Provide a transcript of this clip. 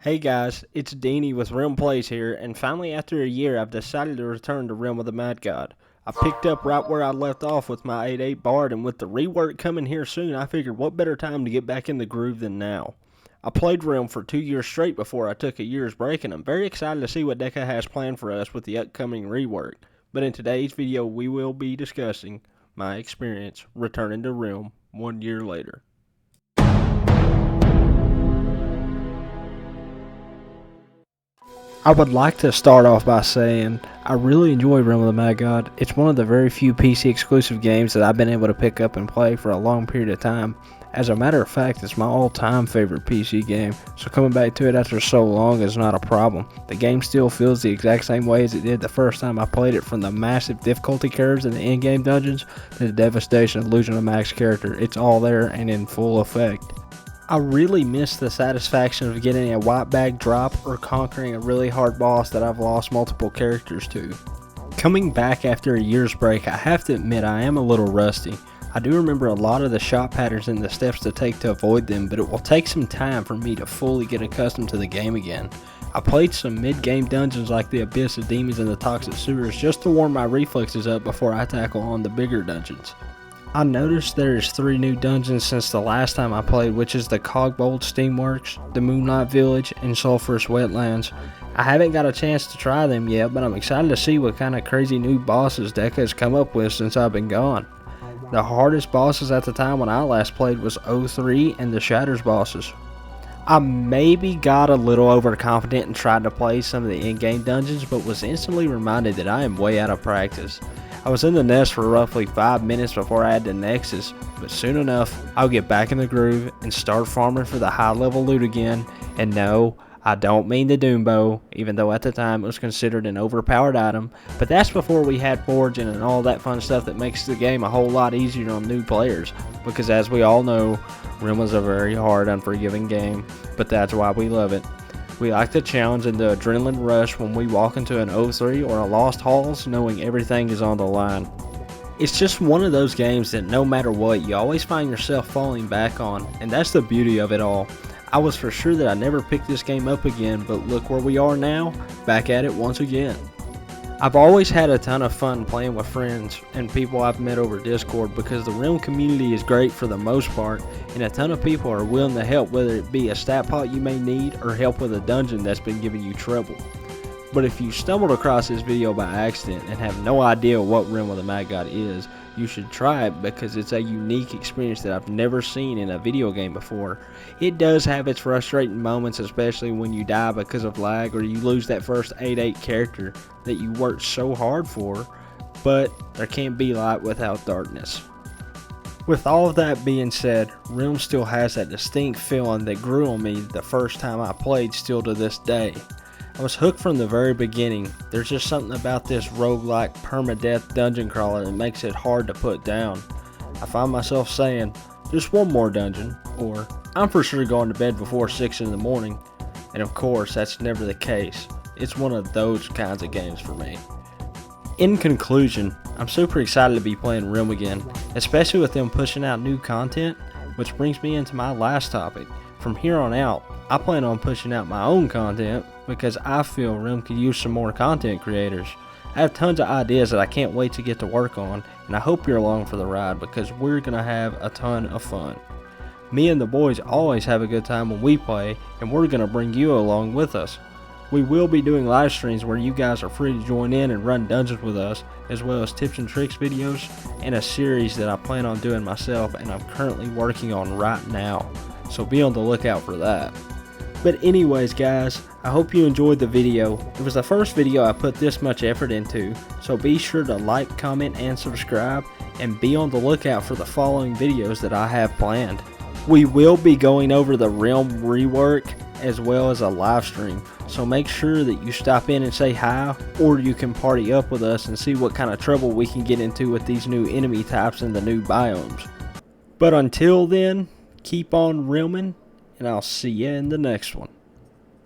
Hey guys, it's Deanie with Realm Plays here, and finally after a year I've decided to return to Realm of the Mad God. I picked up right where I left off with my 8-8 Bard, and with the rework coming here soon, I figured what better time to get back in the groove than now. I played Realm for 2 years straight before I took a year's break, and I'm very excited to see what Deca has planned for us with the upcoming rework. But in today's video we will be discussing my experience returning to Realm 1 year later. I would like to start off by saying I really enjoy Realm of the Mad God. It's one of the very few PC exclusive games that I've been able to pick up and play for a long period of time. As a matter of fact, it's my all-time favorite PC game, so coming back to it after so long is not a problem. The game still feels the exact same way as it did the first time I played it, from the massive difficulty curves in the in-game dungeons to the devastation of losing a max character. It's all there and in full effect. I really miss the satisfaction of getting a white bag drop or conquering a really hard boss that I've lost multiple characters to. Coming back after a year's break, I have to admit I am a little rusty. I do remember a lot of the shot patterns and the steps to take to avoid them, but it will take some time for me to fully get accustomed to the game again. I played some mid-game dungeons like the Abyss of Demons and the Toxic Sewers just to warm my reflexes up before I tackle on the bigger dungeons. I noticed there's 3 new dungeons since the last time I played, which is the Cogbold Steamworks, the Moonlight Village, and Sulphurous Wetlands. I haven't got a chance to try them yet, but I'm excited to see what kind of crazy new bosses Deca has come up with since I've been gone. The hardest bosses at the time when I last played was O3 and the Shatters bosses. I maybe got a little overconfident and tried to play some of the in-game dungeons, but was instantly reminded that I am way out of practice. I was in the nest for roughly 5 minutes before I had the Nexus, but soon enough I'll get back in the groove and start farming for the high level loot again. And no, I don't mean the Doombow, even though at the time it was considered an overpowered item, but that's before we had forging and all that fun stuff that makes the game a whole lot easier on new players, because as we all know, Realm is a very hard, unforgiving game, but that's why we love it. We like the challenge and the adrenaline rush when we walk into an O3 or a Lost Halls knowing everything is on the line. It's just one of those games that no matter what, you always find yourself falling back on, and that's the beauty of it all. I was for sure that I never picked this game up again, but look where we are now, back at it once again. I've always had a ton of fun playing with friends and people I've met over Discord, because the Realm community is great for the most part, and a ton of people are willing to help, whether it be a stat pot you may need or help with a dungeon that's been giving you trouble. But if you stumbled across this video by accident and have no idea what Realm of the Mad God is, you should try it, because it's a unique experience that I've never seen in a video game before. It does have its frustrating moments, especially when you die because of lag or you lose that first 8-8 character that you worked so hard for, but there can't be light without darkness. With all of that being said, Realm still has that distinct feeling that grew on me the first time I played, still to this day. I was hooked from the very beginning. There's just something about this roguelike permadeath dungeon crawler that makes it hard to put down. I find myself saying, just one more dungeon, or I'm for sure going to bed before 6 in the morning, and of course that's never the case. It's one of those kinds of games for me. In conclusion, I'm super excited to be playing Realm again, especially with them pushing out new content, which brings me into my last topic. From here on out, I plan on pushing out my own content, because I feel Realm could use some more content creators. I have tons of ideas that I can't wait to get to work on, and I hope you're along for the ride, because we're going to have a ton of fun. Me and the boys always have a good time when we play, and we're going to bring you along with us. We will be doing live streams where you guys are free to join in and run dungeons with us, as well as tips and tricks videos, and a series that I plan on doing myself and I'm currently working on right now. So be on the lookout for that. But anyways guys, I hope you enjoyed the video. It was the first video I put this much effort into, so be sure to like, comment, and subscribe, and be on the lookout for the following videos that I have planned. We will be going over the Realm rework as well as a live stream, so make sure that you stop in and say hi, or you can party up with us and see what kind of trouble we can get into with these new enemy types and the new biomes. But until then, keep on realming, and I'll see you in the next one.